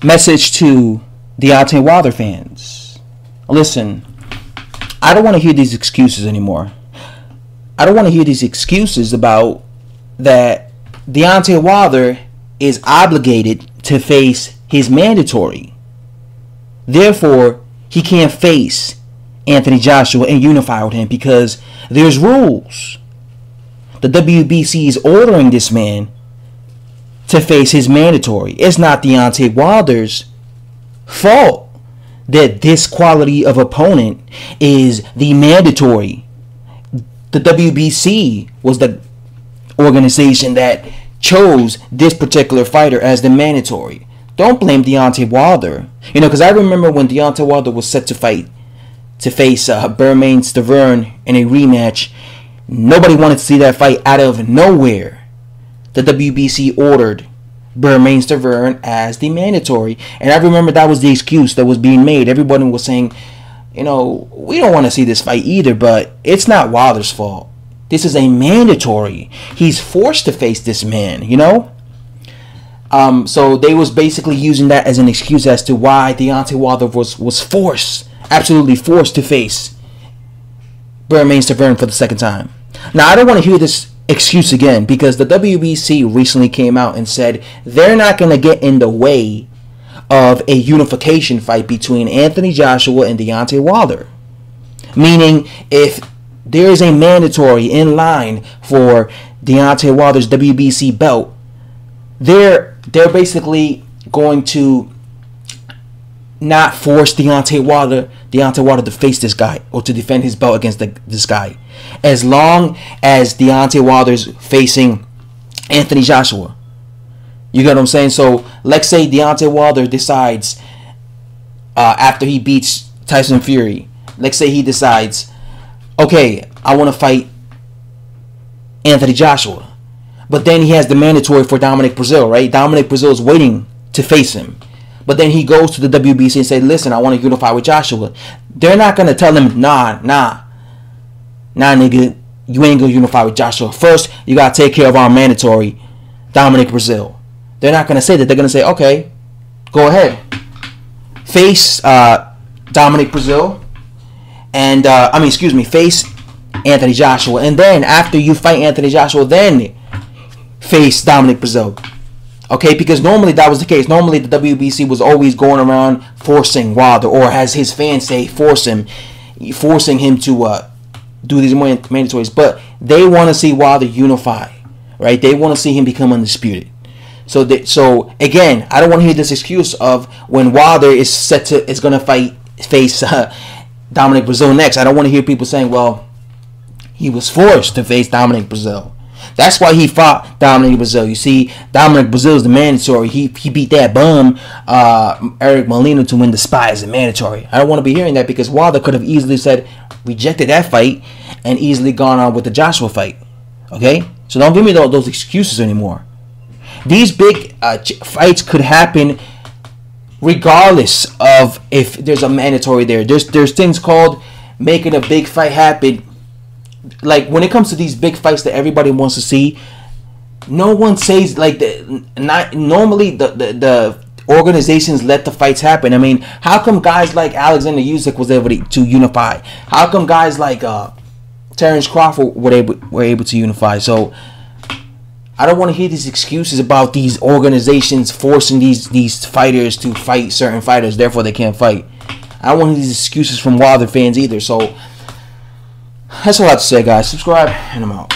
Message to Deontay Wilder fans. Listen, I don't want to hear these excuses anymore. I don't want to hear these excuses about that Deontay Wilder is obligated to face his mandatory. Therefore, he can't face Anthony Joshua and unify with him because there's rules. The WBC is ordering this man to face his mandatory. It's not Deontay Wilder's fault that this quality of opponent is the mandatory. The WBC was the organization that chose this particular fighter as the mandatory. Don't blame Deontay Wilder. You know, because I remember when Deontay Wilder was set to face Bermane Stiverne in a rematch, nobody wanted to see that fight. Out of nowhere, the WBC ordered Bermane Stiverne as the mandatory. And I remember that was the excuse that was being made. Everybody was saying, you know, we don't want to see this fight either, but it's not Wilder's fault. This is a mandatory. He's forced to face this man, you know? So they was basically using that as an excuse as to why Deontay Wilder was forced, absolutely forced to face Bermane Stiverne for the second time. Now, I don't want to hear this excuse again because the WBC recently came out and said they're not going to get in the way of a unification fight between Anthony Joshua and Deontay Wilder. Meaning, if there is a mandatory in line for Deontay Wilder's WBC belt, they're basically going to not force Deontay Wilder to face this guy or to defend his belt against this guy. As long as Deontay Wilder's facing Anthony Joshua. You get what I'm saying? So, let's say Deontay Wilder decides, after he beats Tyson Fury, let's say he decides, okay, I want to fight Anthony Joshua. But then he has the mandatory for Dominic Breazeale, right? Dominic Breazeale is waiting to face him. But then he goes to the WBC and says, listen, I want to unify with Joshua. They're not going to tell him, nah, nigga, you ain't going to unify with Joshua. First, you got to take care of our mandatory, Dominic Breazeale. They're not going to say that. They're going to say, okay, go ahead. Face Dominic Breazeale. And, face Anthony Joshua. And then, after you fight Anthony Joshua, then face Dominic Breazeale. Okay, because normally that was the case. Normally the WBC was always going around forcing Wilder, or as his fans say, forcing him to do these mandatories. But they want to see Wilder unify, right? They want to see him become undisputed. So again, I don't want to hear this excuse of when Wilder is going to face Dominic Breazeale next. I don't want to hear people saying, well, he was forced to face Dominic Breazeale. That's why he fought Dominic Breazeale. You see, Dominic Breazeale is the mandatory. He beat that bum, Eric Molina, to win the spot as a mandatory. I don't want to be hearing that because Wilder could have easily rejected that fight and easily gone on with the Joshua fight. Okay? So don't give me those excuses anymore. These big fights could happen regardless of if there's a mandatory there. There's things called making a big fight happen. Like when it comes to these big fights that everybody wants to see, no one says normally the organizations let the fights happen. I mean, how come guys like Alexander Usyk was able to unify? How come guys like Terrence Crawford were able to unify? So I don't want to hear these excuses about these organizations forcing these fighters to fight certain fighters, therefore they can't fight. I don't want these excuses from Wilder fans either. So that's all I have to say, guys. Subscribe, and I'm out.